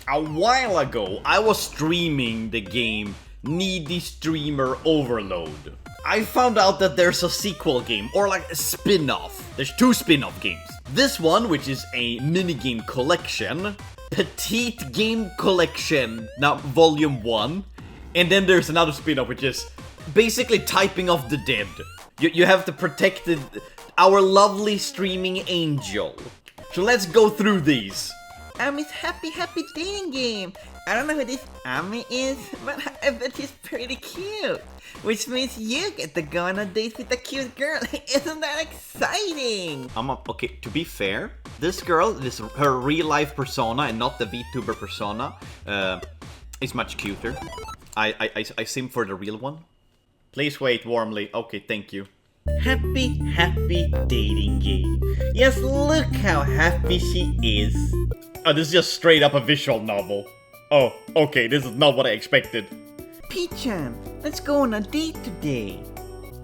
A while ago, I was streaming the game Needy Streamer Overload. I found out that there's a sequel game, or like a spin-off. There's 2 spin-off games. This one, which is a minigame collection, Petit Game Collection, now Volume 1. And then there's another spin-off, which is basically Typing of the Dead. You have to protect our lovely streaming angel. So let's go through these. It's Happy Dating Game. I don't know who this Ami is, but I bet she's pretty cute. Which means you get to go on a date with a cute girl. Isn't that exciting? Okay, to be fair, this girl, her real life persona and not the VTuber persona, is much cuter. I sim for the real one. Please wait warmly. Okay, thank you. Happy Dating Game. Yes, look how happy she is. Oh, this is just straight up a visual novel. Oh, okay, this is not what I expected. Pichan, let's go on a date today.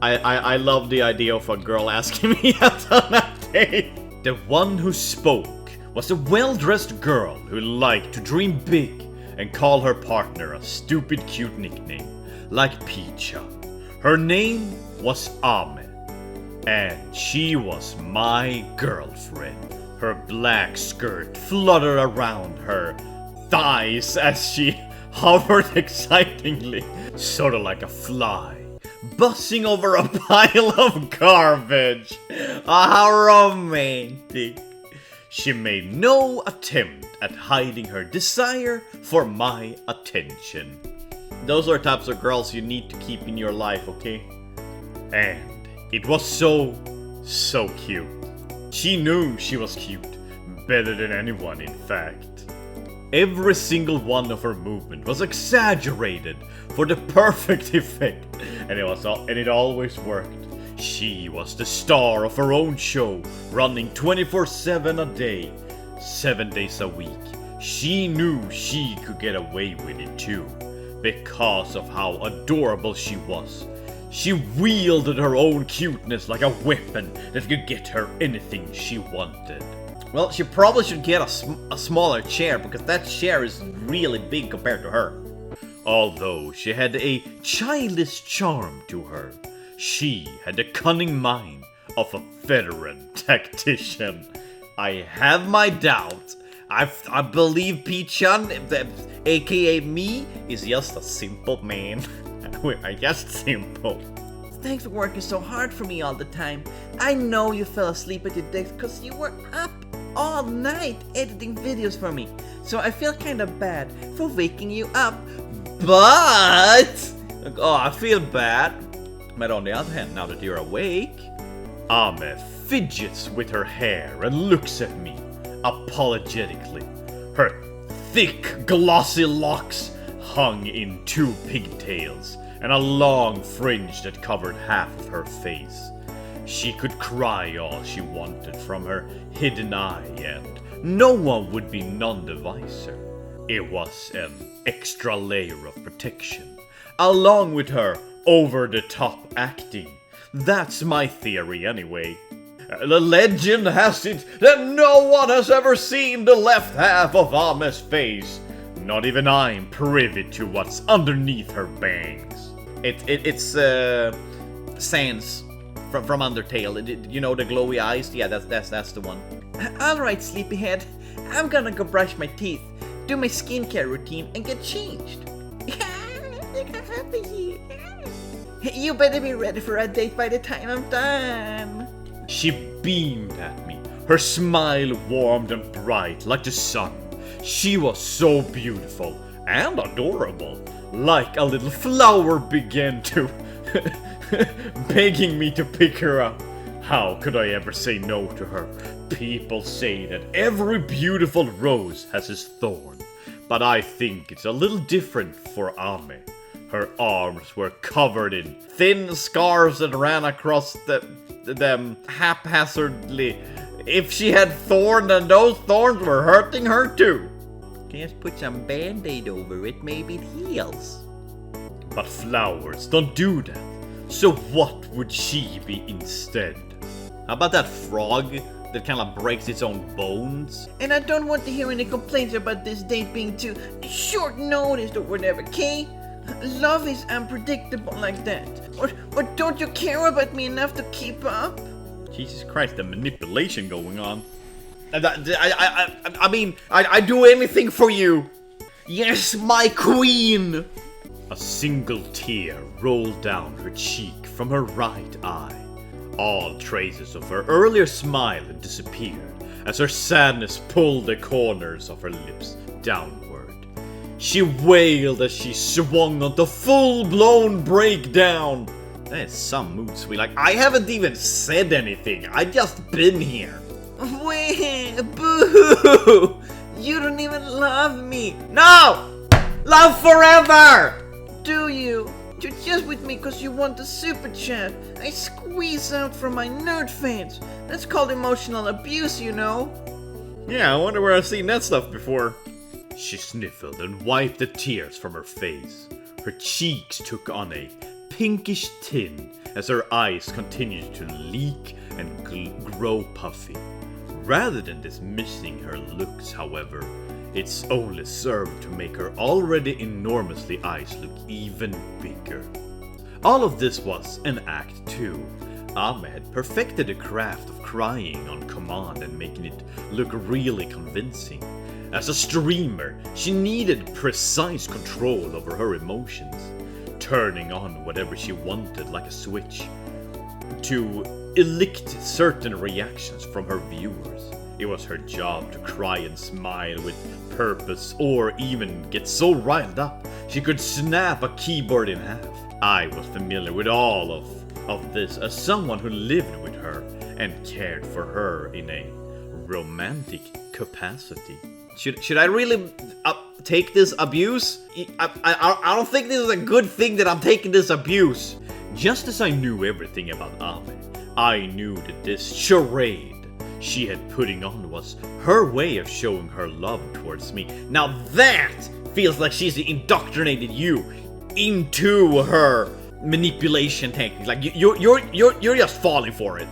I love the idea of a girl asking me out on a date. The one who spoke was a well-dressed girl who liked to dream big and call her partner a stupid cute nickname, like Pichan. Her name was Ame, and she was my girlfriend. Her black skirt fluttered around her thighs as she hovered excitingly, sort of like a fly, buzzing over a pile of garbage. How romantic. She made no attempt at hiding her desire for my attention. Those are types of girls you need to keep in your life, okay? And it was so cute. She knew she was cute, better than anyone in fact. Every single one of her movement was exaggerated for the perfect effect, and it always worked. She was the star of her own show, running 24/7 a day, 7 days a week. She knew she could get away with it too, because of how adorable she was. She wielded her own cuteness like a weapon that could get her anything she wanted. Well, she probably should get a smaller chair, because that chair is really big compared to her. Although she had a childish charm to her, she had the cunning mind of a veteran tactician. I have my doubts. I believe Pichan, aka me, is just a simple man. I'm just simple. Thanks for working so hard for me all the time. I know you fell asleep at your desk because you were up all night editing videos for me. So I feel kinda bad for waking you up. But... oh, I feel bad. But on the other hand, now that you're awake... Ame fidgets with her hair and looks at me apologetically. Her thick, glossy locks hung in 2 pigtails and a long fringe that covered half of her face. She could cry all she wanted from her hidden eye, and no one would be none the wiser. It was an extra layer of protection, along with her over-the-top acting. That's my theory anyway. The legend has it that no one has ever seen the left half of Ame's face. Not even I'm privy to what's underneath her bangs. It's Sans from Undertale. You know, the glowy eyes? Yeah, that's the one. Alright, sleepyhead. I'm gonna go brush my teeth, do my skincare routine, and get changed. Look how happy she is. You better be ready for a date by the time I'm done. She beamed at me. Her smile warmed and bright like the sun. She was so beautiful and adorable. Like a little flower began to begging me to pick her up. How could I ever say no to her? People say that every beautiful rose has its thorn, but I think it's a little different for Ame. Her arms were covered in thin scars that ran across them haphazardly. If she had thorns, then those thorns were hurting her too. Just put some band-aid over it, maybe it heals. But flowers don't do that. So what would she be instead? How about that frog that kind of breaks its own bones. And I don't want to hear any complaints about this date being too short noticed or whatever, okay? Love is unpredictable like that. Or don't you care about me enough to keep up? Jesus Christ, the manipulation going on. I mean, I'd do anything for you. Yes, my queen! A single tear rolled down her cheek from her right eye. All traces of her earlier smile had disappeared as her sadness pulled the corners of her lips downward. She wailed as she swung onto full-blown breakdown. That is some mood swing. Like, I haven't even said anything. I just been here. Wait, boo! You don't even love me. No! Love forever! Do you? You're just with me because you want the super chat. I squeeze out from my nerd fans. That's called emotional abuse, you know. Yeah, I wonder where I've seen that stuff before. She sniffled and wiped the tears from her face. Her cheeks took on a pinkish tint as her eyes continued to leak and grow puffy. Rather than dismissing her looks, however, it's only served to make her already enormously eyes look even bigger. All of this was an act 2. Ame had perfected the craft of crying on command and making it look really convincing. As a streamer, she needed precise control over her emotions, turning on whatever she wanted like a switch, to elicit certain reactions from her viewers. It was her job to cry and smile with purpose, or even get so riled up she could snap a keyboard in half. I was familiar with all of this as someone who lived with her and cared for her in a romantic capacity. Should I really take this abuse? I don't think this is a good thing that I'm taking this abuse. Just as I knew everything about Ame, I knew that this charade she had putting on was her way of showing her love towards me. Now that feels like she's indoctrinated you into her manipulation technique. Like you're just falling for it.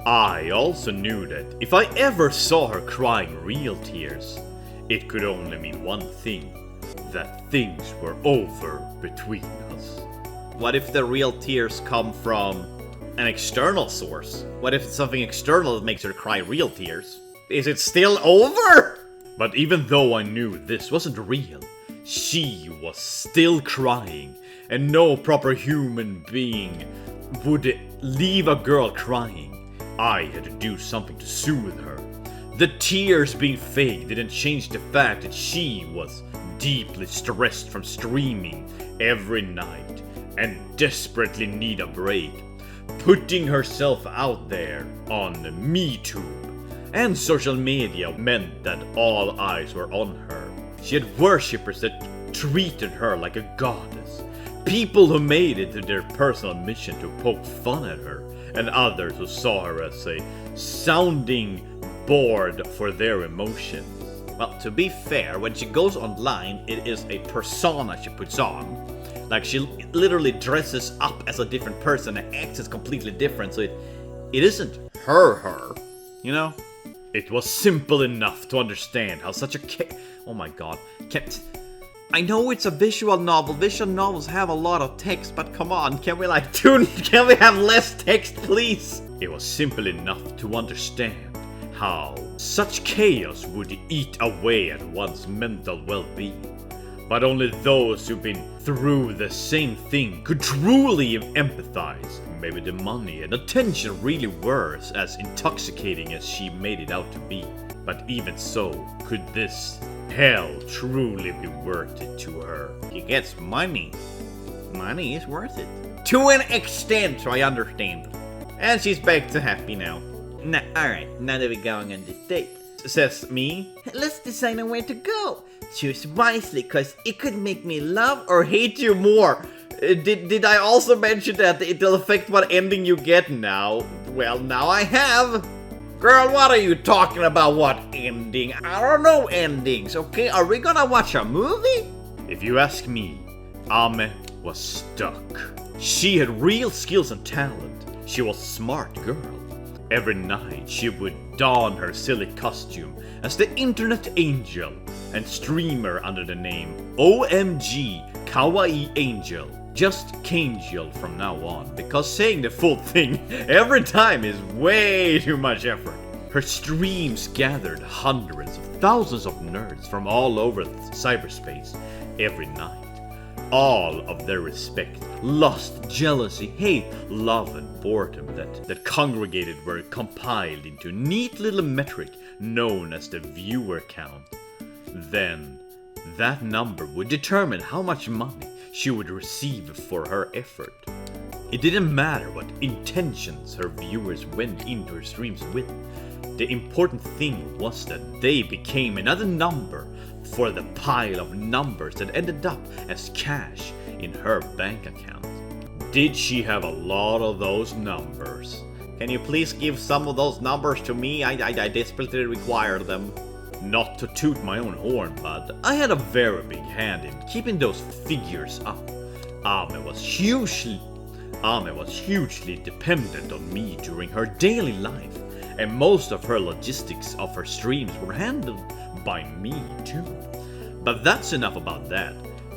I also knew that if I ever saw her crying real tears, it could only mean one thing: that things were over between us. What if the real tears come from an external source? What if it's something external that makes her cry real tears? Is it still over? But even though I knew this wasn't real, she was still crying, and no proper human being would leave a girl crying. I had to do something to soothe her. The tears being fake didn't change the fact that she was deeply stressed from streaming every night and desperately need a break. Putting herself out there on MeTube and social media meant that all eyes were on her. She had worshippers that treated her like a goddess, people who made it to their personal mission to poke fun at her, and others who saw her as a sounding board for their emotions. Well, to be fair, when she goes online, it is a persona she puts on. Like, she literally dresses up as a different person and acts as completely different, so it isn't her, you know? It was simple enough to understand how such a oh my god. I know it's a visual novel. Visual novels have a lot of text, but come on, can we have less text, please? It was simple enough to understand how such chaos would eat away at one's mental well-being. But only those who've been through the same thing could truly empathize. Maybe the money and attention really were as intoxicating as she made it out to be. But even so, could this hell truly be worth it to her? She gets money. Money is worth it. To an extent, so I understand. And she's back to happy now. Alright, now that we're going on this date, says me, let's decide on where to go. Choose wisely, cause it could make me love or hate you more. Did I also mention that it'll affect what ending you get now? Well, now I have. Girl, what are you talking about? What ending? I don't know endings, okay? Are we gonna watch a movie? If you ask me, Ame was stuck. She had real skills and talent. She was a smart girl. Every night she would don her silly costume as the internet angel and streamer under the name OMG Kawaii Angel. Just Kangel from now on, because saying the full thing every time is way too much effort. Her streams gathered hundreds of thousands of nerds from all over cyberspace every night. All of their respect, lust, jealousy, hate, love, and boredom that congregated were compiled into a neat little metric known as the viewer count. Then, that number would determine how much money she would receive for her effort. It didn't matter what intentions her viewers went into her streams with. The important thing was that they became another number for the pile of numbers that ended up as cash in her bank account. Did she have a lot of those numbers? Can you please give some of those numbers to me? I desperately require them. Not to toot my own horn, but I had a very big hand in keeping those figures up. Ame was hugely dependent on me during her daily life, and most of her logistics of her streams were handled by me too. But that's enough about that.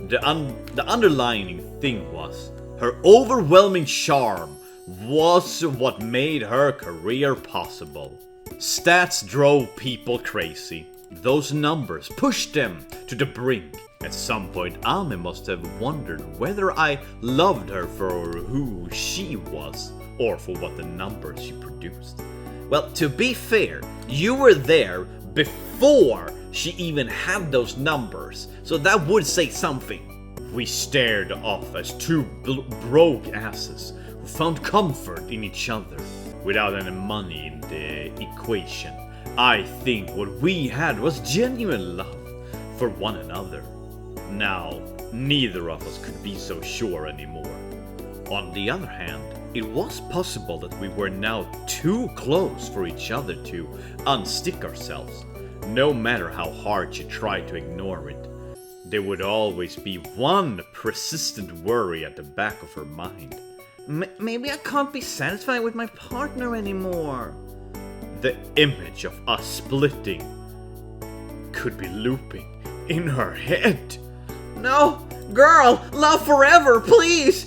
The underlying thing was her overwhelming charm was what made her career possible. Stats drove people crazy. Those numbers pushed them to the brink. At some point, Ame must have wondered whether I loved her for who she was, or for what the numbers she produced. Well, to be fair, you were there before she even had those numbers, so that would say something. We stared off as two broke asses who found comfort in each other without any money in the equation. I think what we had was genuine love for one another. Now, neither of us could be so sure anymore. On the other hand, it was possible that we were now too close for each other to unstick ourselves. No matter how hard she tried to ignore it, there would always be one persistent worry at the back of her mind. Maybe I can't be satisfied with my partner anymore. The image of us splitting could be looping in her head. No, girl, love forever, please.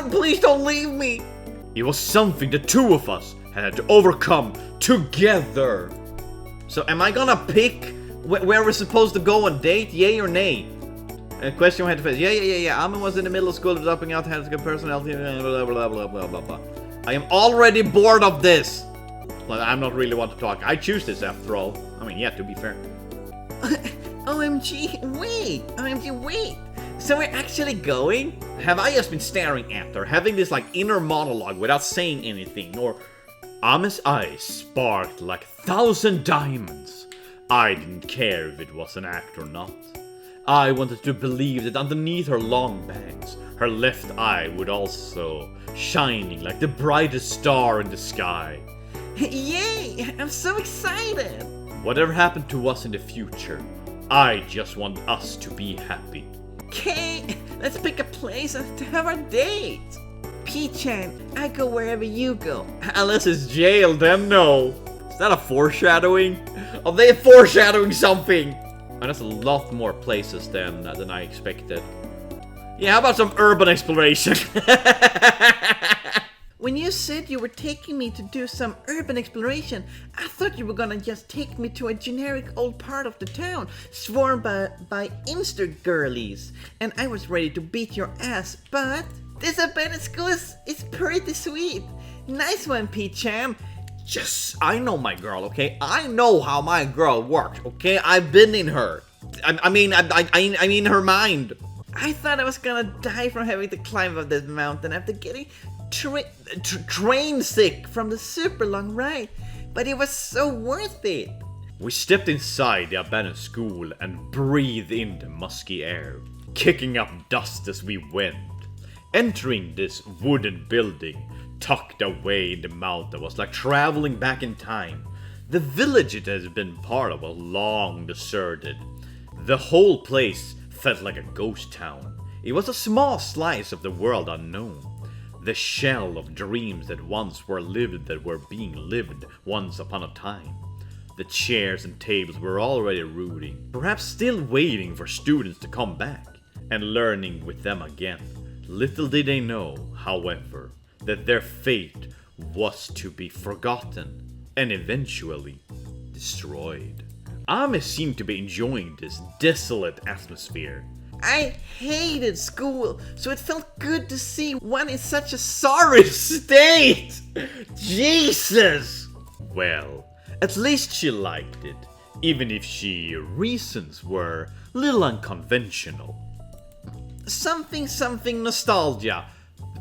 Please don't leave me. It was something the two of us had to overcome together. So am I gonna pick where we're supposed to go on date, yay or nay? A question we had to face. Yeah. Ame was in the middle of school dropping out, had a good personality, blah, blah, blah, blah, blah, blah. I am already bored of this. Like, I'm not really one to talk. I choose this after all. I mean, yeah, to be fair. OMG, wait. So we're actually going? Have I just been staring at her, having this like inner monologue without saying anything, or... Ame's eyes sparked like 1,000 diamonds. I didn't care if it was an act or not. I wanted to believe that underneath her long bangs, her left eye would also shining like the brightest star in the sky. Yay! I'm so excited! Whatever happened to us in the future, I just want us to be happy. Okay, let's pick a place to have our date. P-chan, I go wherever you go. Unless it's jail, then no. Is that a foreshadowing? Are they foreshadowing something? Oh, that's a lot more places than I expected. Yeah, how about some urban exploration? When you said you were taking me to do some urban exploration, I thought you were gonna just take me to a generic old part of the town, swarmed by Insta girlies, and I was ready to beat your ass, but this abandoned school is pretty sweet. Nice one, P-chan. Yes, I know my girl, okay? I know how my girl works, okay? I've been in her. I mean her mind. I thought I was gonna die from having to climb up this mountain after getting train sick from the super long ride, but it was so worth it. We stepped inside the abandoned school and breathed in the musky air, kicking up dust as we went. Entering this wooden building, tucked away in the mountain, was like traveling back in time. The village it has been part of was long deserted. The whole place felt like a ghost town. It was a small slice of the world unknown. The shell of dreams that once were lived, that were being lived once upon a time. The chairs and tables were already rooting, perhaps still waiting for students to come back and learning with them again. Little did they know, however, that their fate was to be forgotten and eventually destroyed. Ame seemed to be enjoying this desolate atmosphere. I hated school, so it felt good to see one in such a sorry state. Jesus! Well, at least she liked it, even if she reasons were a little unconventional. Something nostalgia.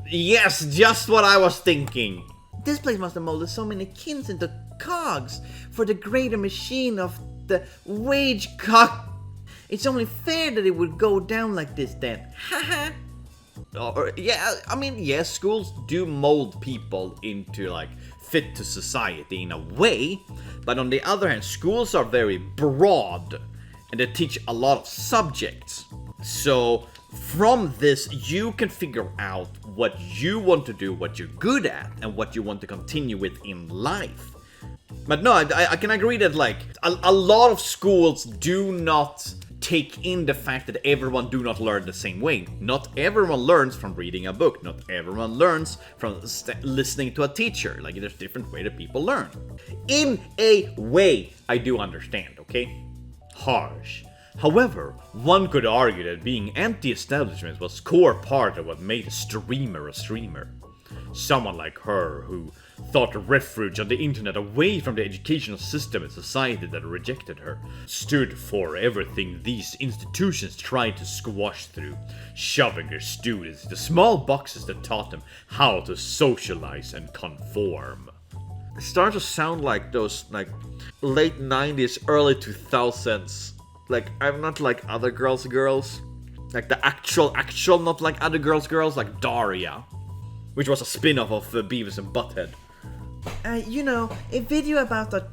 Yes, just what I was thinking. This place must have molded so many kids into cogs for the greater machine of the wage cock. It's only fair that it would go down like this then. Haha. Yes, schools do mold people into like fit to society in a way, but on the other hand, schools are very broad and they teach a lot of subjects. So from this, you can figure out what you want to do, what you're good at, and what you want to continue with in life. But no, I can agree that like a lot of schools do not take in the fact that everyone do not learn the same way. Not everyone learns from reading a book. Not everyone learns from listening to a teacher. Like, there's different way that people learn. In a way, I do understand, okay? Harsh. However, one could argue that being anti-establishment was core part of what made a streamer a streamer. Someone like her, who thought refuge on the internet away from the educational system and society that rejected her, stood for everything these institutions tried to squash through, shoving their students into small boxes that taught them how to socialize and conform. It starts to sound like those like late 90s, early 2000s. Like, I'm not like other girls. Like the actual, not like other girls, like Daria, which was a spin-off of Beavis and Butthead. A video about a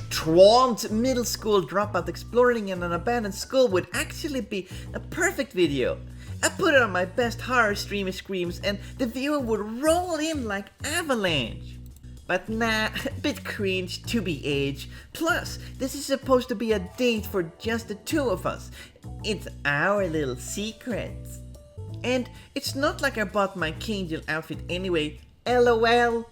truant middle school dropout exploring in an abandoned school would actually be a perfect video. I put it on my best horror streamer screams and the viewer would roll in like avalanche. But nah, a bit cringe to be age. Plus, this is supposed to be a date for just the two of us. It's our little secret. And it's not like I bought my Kangel outfit anyway, LOL.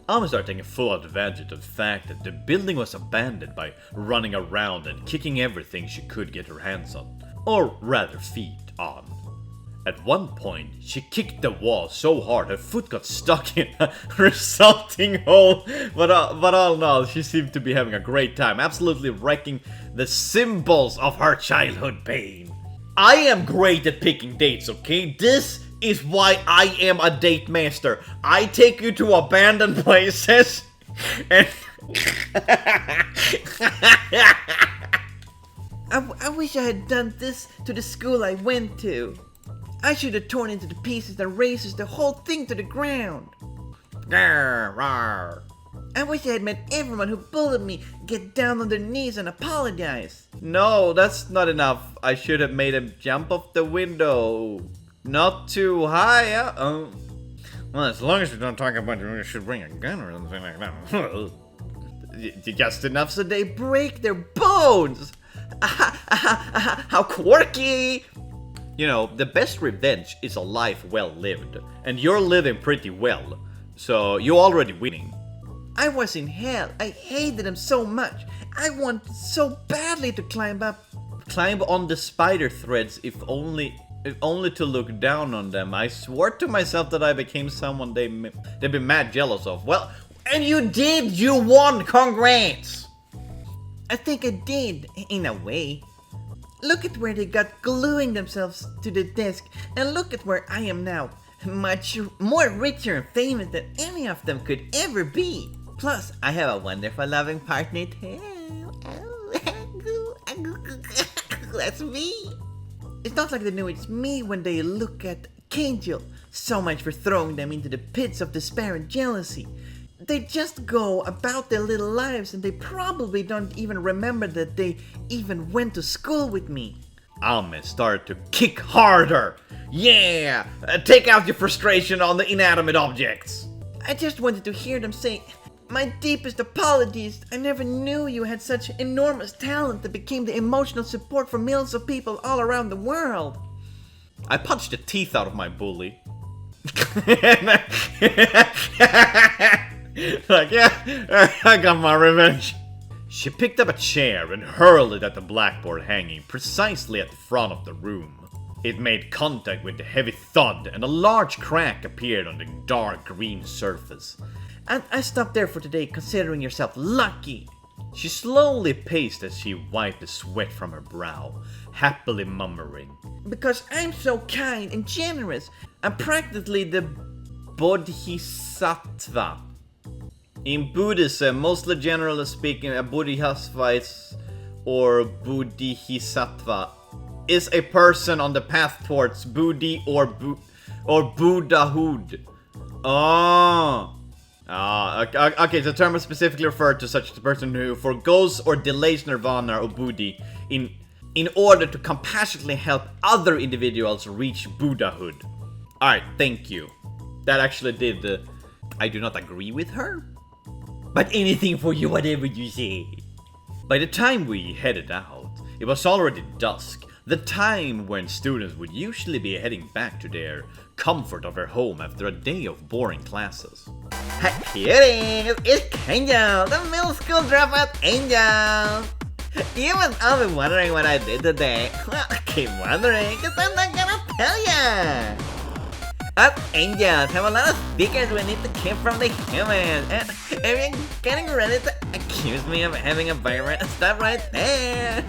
Ame started taking full advantage of the fact that the building was abandoned by running around and kicking everything she could get her hands on. Or rather feet on. At one point, she kicked the wall so hard her foot got stuck in a resulting hole, but all in all, she seemed to be having a great time, absolutely wrecking the symbols of her childhood pain. I am great at picking dates, okay? This is why I am a date master. I take you to abandoned places, and... I wish I had done this to the school I went to. I should have torn into the pieces and razors the whole thing to the ground. I wish I had made everyone who bullied me get down on their knees and apologize. No, that's not enough. I should have made him jump off the window. Not too high. Well, as long as you don't talk about you should bring a gun or something like that. Just enough so they break their bones. How quirky. You know, the best revenge is a life well lived, and you're living pretty well, so you're already winning. I was in hell. I hated them so much. I wanted so badly to climb on the spider threads, if only to look down on them. I swore to myself that I became someone they'd be mad jealous of. Well, and you did. You won. Congrats. I think I did, in a way. Look at where they got gluing themselves to the desk, and look at where I am now. Much more richer and famous than any of them could ever be. Plus, I have a wonderful loving partner too. That's me. It's not like they know it's me when they look at Kangel. So much for throwing them into the pits of despair and jealousy. They just go about their little lives and they probably don't even remember that they even went to school with me. Ame started to kick harder. Yeah! Take out your frustration on the inanimate objects. I just wanted to hear them say, My deepest apologies. I never knew you had such enormous talent that became the emotional support for millions of people all around the world. I punched the teeth out of my bully. Like, yeah, I got my revenge. She picked up a chair and hurled it at the blackboard hanging precisely at the front of the room. It made contact with the heavy thud and a large crack appeared on the dark green surface. And I stopped there for today, considering yourself lucky. She slowly paced as she wiped the sweat from her brow, happily murmuring, Because I'm so kind and generous. I'm practically the Bodhisattva. In Buddhism, mostly generally speaking, a Bodhisattva or Bodhisattva is a person on the path towards Buddhi or Buddhahood. Okay, the term is specifically referred to such a person who forgoes or delays nirvana or Buddhi in order to compassionately help other individuals reach Buddhahood. Alright, thank you. That actually did. I do not agree with her, but anything for you, whatever you say. By the time we headed out, it was already dusk, the time when students would usually be heading back to their comfort of their home after a day of boring classes. Here it is, it's Angel, the middle school dropout Angel. You must all be wondering what I did today. Well, keep wondering, cause I'm not gonna tell ya. Us angels have a lot of secrets we need to keep from the humans. And if you're getting ready to accuse me of having a virus, stop right there.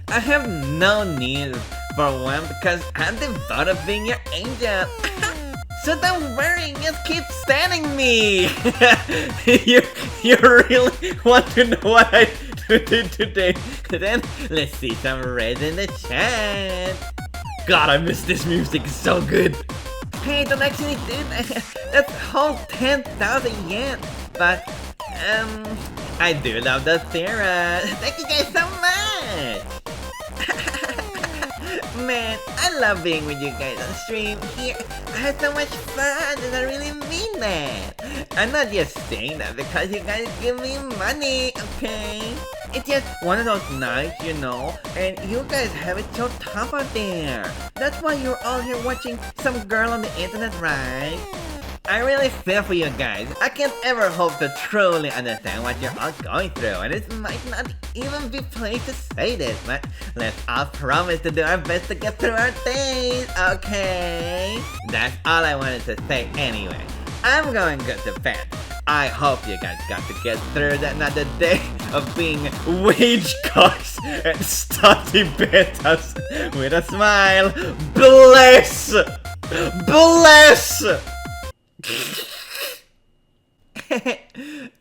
I have no need for one because I'm devoted to being your angel. So don't worry, just keep standing me. you really want to know what I did today? Then let's see some reds in the chat. God, I miss this music, it's so good. Hey, don't actually do that. That's whole 10,000 yen. But, I do love the Sarah. Thank you guys so much. Man, I love being with you guys on stream here. I had so much fun and I really mean that. I'm not just saying that because you guys give me money, okay? It's just one of those nights, you know, and you guys have it so tough out there. That's why you're all here watching some girl on the internet, right? I really feel for you guys. I can't ever hope to truly understand what you're all going through, and it might not even be place to say this, but let's all promise to do our best to get through our days, okay? That's all I wanted to say anyway. I'm going good to bed. I hope you guys got to get through another day of being wage cocks and study betas with a smile. Bless! Bless!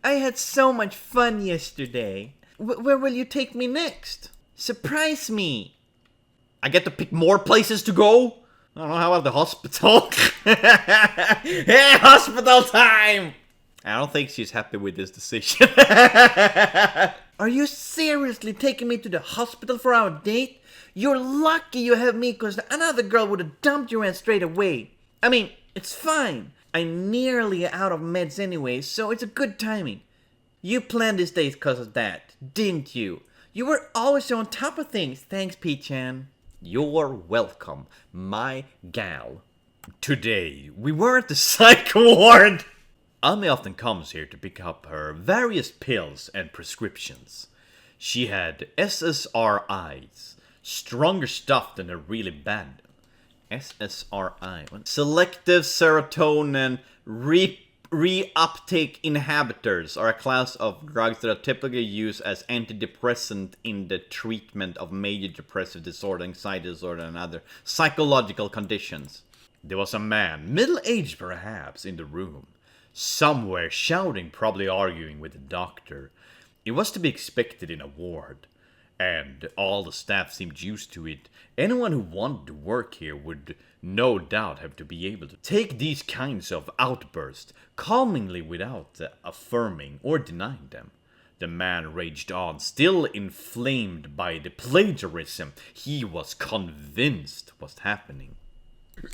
I had so much fun yesterday. Where will you take me next? Surprise me! I get to pick more places to go? I don't know, how about the hospital? Hey, hospital time! I don't think she's happy with this decision. Are you seriously taking me to the hospital for our date? You're lucky you have me, because another girl would have dumped your ass straight away. I mean, it's fine. I'm nearly out of meds anyway, so it's a good timing. You planned this date because of that, didn't you? You were always on top of things. Thanks, P-chan. You're welcome, my gal. Today, we were at the psych ward. Ami often comes here to pick up her various pills and prescriptions. She had SSRIs, stronger stuff than a really bad SSRI. Selective serotonin reuptake inhibitors are a class of drugs that are typically used as antidepressant in the treatment of major depressive disorder, anxiety disorder, and other psychological conditions. There was a man, middle-aged perhaps, in the room. Somewhere shouting, probably arguing with the doctor. It was to be expected in a ward, and all the staff seemed used to it. Anyone who wanted to work here would no doubt have to be able to take these kinds of outbursts calmingly without affirming or denying them. The man raged on, still inflamed by the plagiarism he was convinced was happening.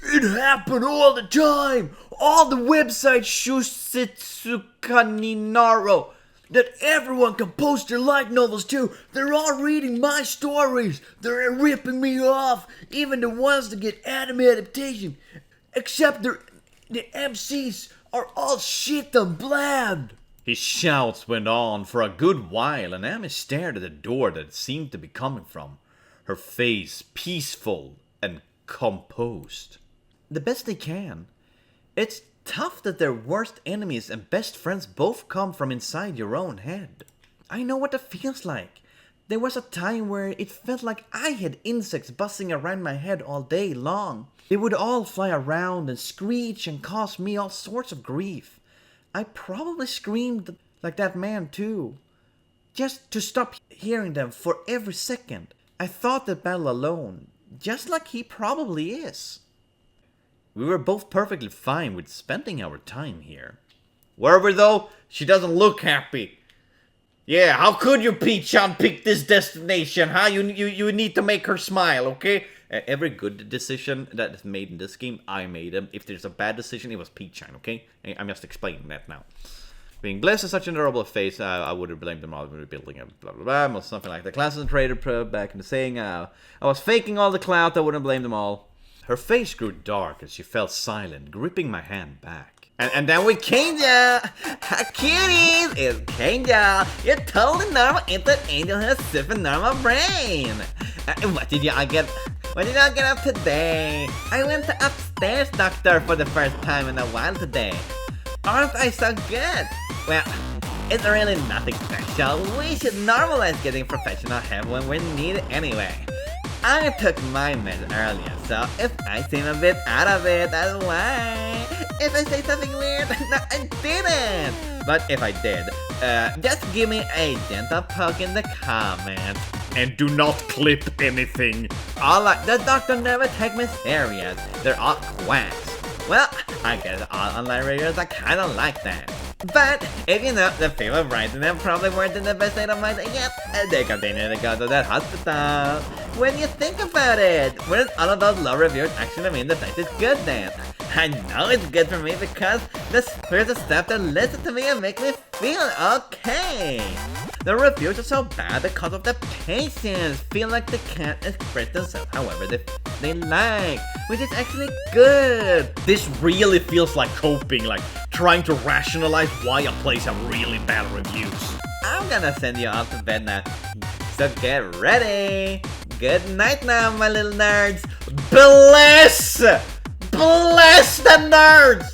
It happened all the time! All the websites Shusetsukaninaro that everyone can post their light novels to. They're all reading my stories. They're ripping me off. Even the ones that get anime adaptation. Except the MCs are all shit and bland. His shouts went on for a good while, and Amy stared at the door that it seemed to be coming from. Her face peaceful and composed. The best they can. It's tough that their worst enemies and best friends both come from inside your own head. I know what it feels like. There was a time where it felt like I had insects buzzing around my head all day long. They would all fly around and screech and cause me all sorts of grief. I probably screamed like that man too. Just to stop hearing them for every second. I thought that battle alone, just like he probably is. We were both perfectly fine with spending our time here. Wherever though, she doesn't look happy. Yeah, how could you, Peach-chan, pick this destination, huh? You need to make her smile, okay? Every good decision that is made in this game, I made them. If there's a bad decision, it was Peach-chan, okay? I'm just explaining that now. Being blessed with such an adorable face, I would have blamed them all for building a blah blah blah, or something like the classes trader back in the saying, I was faking all the clout, I wouldn't blame them all. Her face grew dark as she fell silent, gripping my hand back. And then we Kenya! Cuties! It's Kenya! You're totally normal infant angel who has a super normal brain! What did y'all get up today? I went to upstairs, doctor, for the first time in a while today. Aren't I so good? Well, it's really nothing special. We should normalize getting professional help when we need it anyway. I took my meds earlier, so if I seem a bit out of it, that's why. If I say something weird, no, I didn't. But if I did, just give me a gentle poke in the comments. And do not clip anything. Alright, the doctor never take me serious. They're all quacks. Well, I guess all online readers are kinda like that. But, if you know, the people writing them probably weren't in the best state of mind yet, they continue to go to that hospital. When you think about it, wouldn't all of those low reviews actually mean the place is good then? I know it's good for me because the spirits of stuff that listen to me and make me feel okay. The reviews are so bad because of the patients feel like they can't express themselves however they like, which is actually good. This really feels like coping, like trying to rationalize why a place have really bad reviews. I'm gonna send you all to bed now, so get ready. Good night now, my little nerds. Bless the nerds!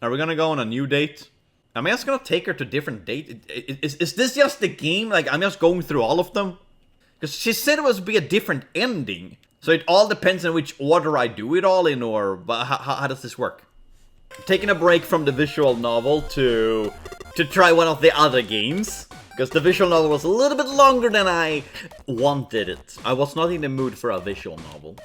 Are we gonna go on a new date? Am I just gonna take her to different dates? Is this just the game? Like, I'm just going through all of them? Because she said it was be a different ending. So it all depends on which order I do it all in, or how does this work? I'm taking a break from the visual novel to try one of the other games. Because the visual novel was a little bit longer than I wanted it. I was not in the mood for a visual novel.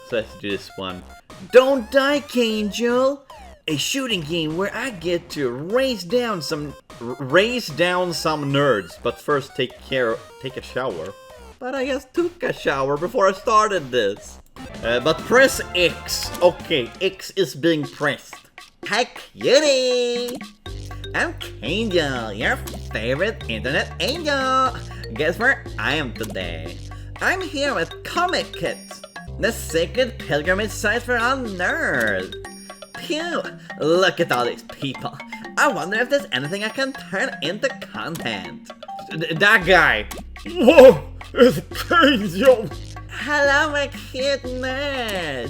So let's do this one. Don't Die, Angel! A shooting game where I get to race down some nerds, but first take a shower. But I just took a shower before I started this. But press X. Okay, X is being pressed. Hi, cutie! I'm Angel, your favorite internet angel. Guess where I am today? I'm here with Comic Kits, the sacred pilgrimage site for all nerds. Phew, look at all these people. I wonder if there's anything I can turn into content. That guy. Whoa, it's Angel. Hello, my cute nerd.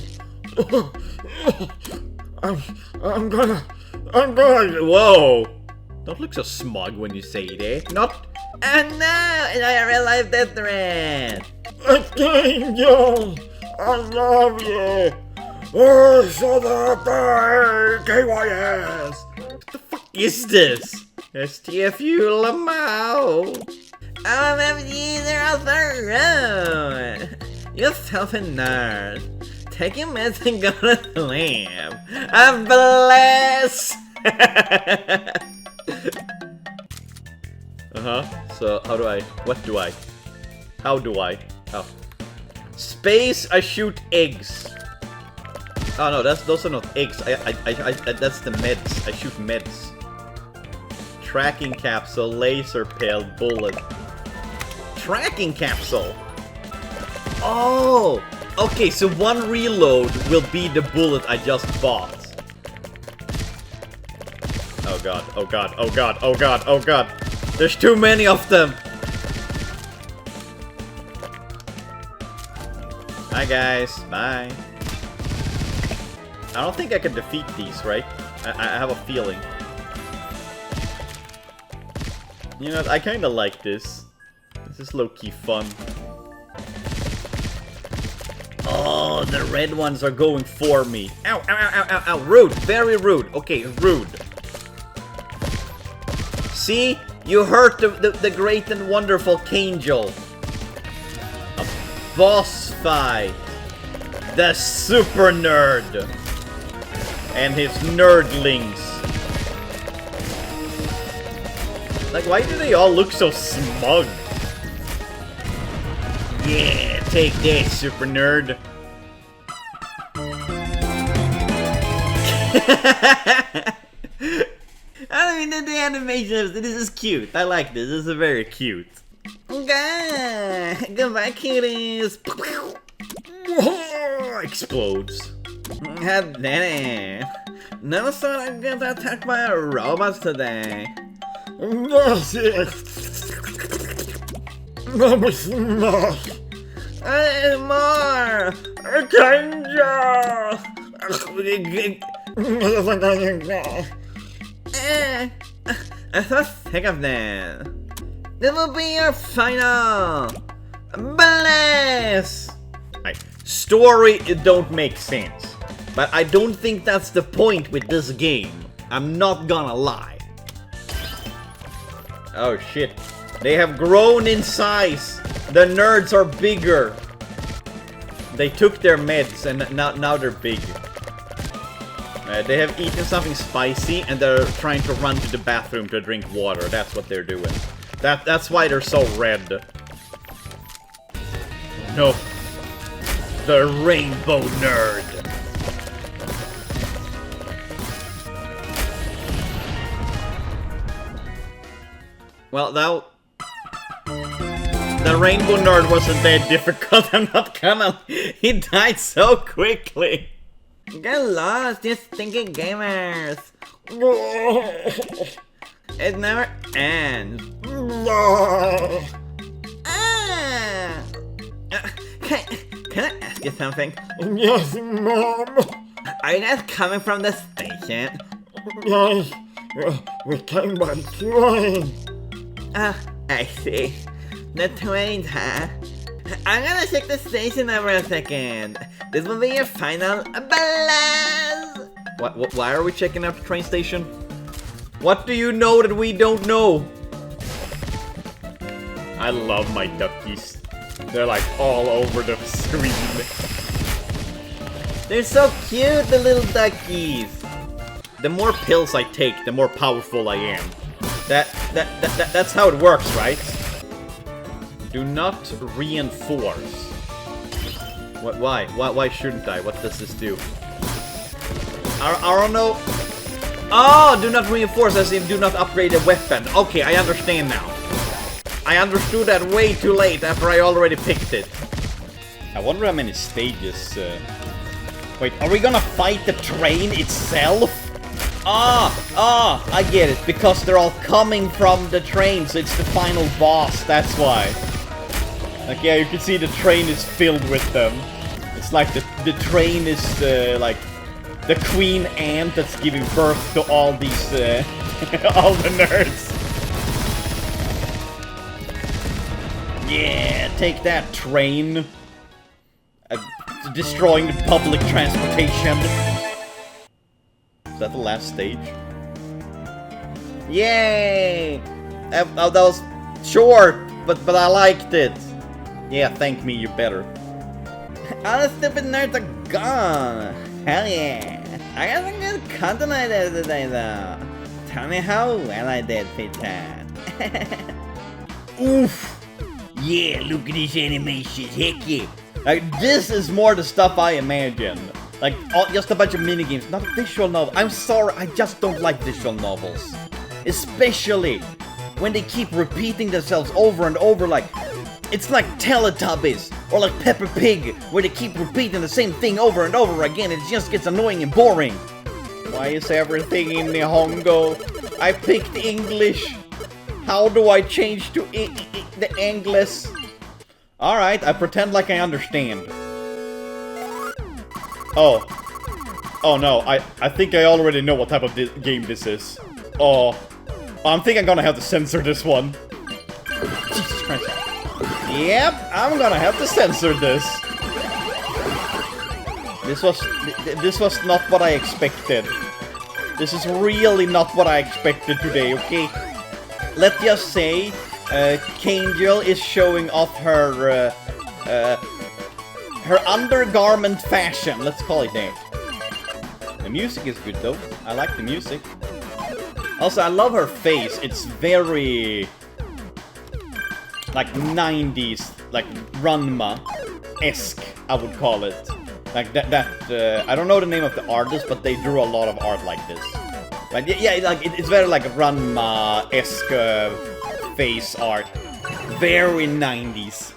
I'm gonna. Whoa. Don't look so smug when you say that. Not. Oh no, and I realized this thread. Angel, I love you. Oh, shut up, KYS! What the fuck is this? STFU Lamau! OMFG, they're out the road! You're self-nerd. Take your meds and go to sleep. I'm blessed! So, how do I? Oh. Space, I shoot eggs. Oh no, those are not eggs. That's the meds. I shoot meds. Tracking capsule, laser pill, bullet. Tracking capsule. Oh, okay. So one reload will be the bullet I just bought. Oh god. Oh god. Oh god. Oh god. Oh god. There's too many of them. Bye guys. Bye. I don't think I can defeat these, right? I have a feeling. You know, I kinda like this. This is low-key fun. Oh, the red ones are going for me. Ow, ow, ow, ow, ow, ow. Rude, very rude. Okay, rude. See? You hurt the great and wonderful Kangel. A boss fight. The super nerd. And his nerdlings. Like, why do they all look so smug? Yeah, take that, super nerd. I don't mean the animation. This is cute. I like this. This is very cute. Okay, goodbye, cuties. Explodes. God damn it. Never thought I'd get attacked by a robot today. More! I'm so sick of this. This will be your final bless. Story, it don't make sense. But I don't think that's the point with this game. I'm not gonna lie. Oh shit. They have grown in size. The nerds are bigger. They took their meds and now they're big. They have eaten something spicy and they're trying to run to the bathroom to drink water. That's what they're doing. That's why they're so red. No. The rainbow nerd. Well, now the rainbow nerd wasn't that difficult. I'm not gonna. He died so quickly. Get lost, you stinky gamers. It never ends. Can I ask you something? Yes, Mom. Are you guys coming from the station? Yes, we came by train. I see. The trains, huh? I'm gonna check the station over a second. This will be your final blast. Why are we checking out the train station? What do you know that we don't know? I love my duckies. They're like all over the screen. They're so cute, the little duckies. The more pills I take, the more powerful I am. That's how it works, right? Do not reinforce. What? Why? Why shouldn't I? What does this do? I don't know. Oh, do not reinforce as in do not upgrade a weapon. Okay, I understand now. I understood that way too late after I already picked it. I wonder how many stages... Wait, are we gonna fight the train itself? I get it. Because they're all coming from the train, so it's the final boss, that's why. Like, yeah, you can see the train is filled with them. It's like the train is, like, the queen ant that's giving birth to all these, all the nerds. Yeah, take that, train. Destroying the public transportation. Is that the last stage? Yay! That was short, but I liked it. Yeah, thank me, you better. All the stupid nerds are gone. Hell yeah. I got some good content I did today, though. Tell me how well I did, Petit. Oof. Yeah, look at this animation. Heck yeah. Like, this is more the stuff I imagined. Like, just a bunch of minigames, not a visual novel. I'm sorry, I just don't like visual novels. Especially when they keep repeating themselves over and over, like, it's like Teletubbies, or like Peppa Pig, where they keep repeating the same thing over and over again, and it just gets annoying and boring. Why is everything in Nihongo? I picked English. How do I change to the English? Alright, I pretend like I understand. Oh. Oh no, I think I already know what type of game this is. Oh. I think I'm gonna have to censor this one. Jesus Christ. Yep, I'm gonna have to censor this. This was not what I expected. This is really not what I expected today, okay? Let's just say, Kangel is showing off her, her undergarment fashion, let's call it that. The music is good though, I like the music. Also, I love her face, it's very... like 90s, like Ranma-esque, I would call it. Like I don't know the name of the artist, but they drew a lot of art like this. Like, yeah, like it's very like Ranma-esque face art. Very 90s.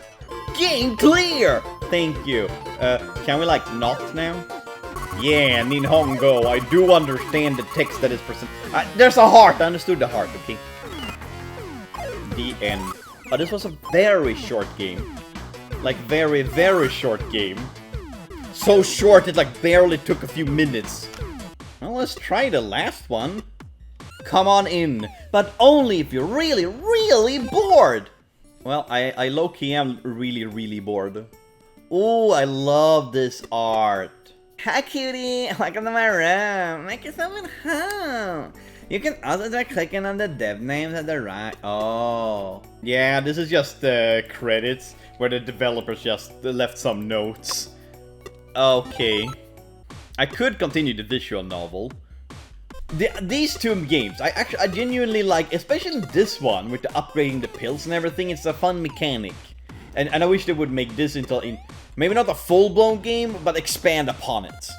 Game clear! Thank you. Can we like not now? Yeah, Nihongo, I do understand the text that is present. There's a heart, I understood the heart, okay. The end. But this was a very short game. Like, very, very short game. So short it like barely took a few minutes. Well, let's try the last one. Come on in. But only if you're really, really bored. Well, I low-key am really, really bored. Oh, I love this art. Hi, cutie. Welcome to my room. Make yourself at home. You can also start clicking on the dev names at the right. Oh. Yeah, this is just the credits where the developers just left some notes. Okay. I could continue the visual novel. These two games, I genuinely like, especially this one with the upgrading the pills and everything. It's a fun mechanic. And I wish they would make this into, maybe not a full-blown game, but expand upon it.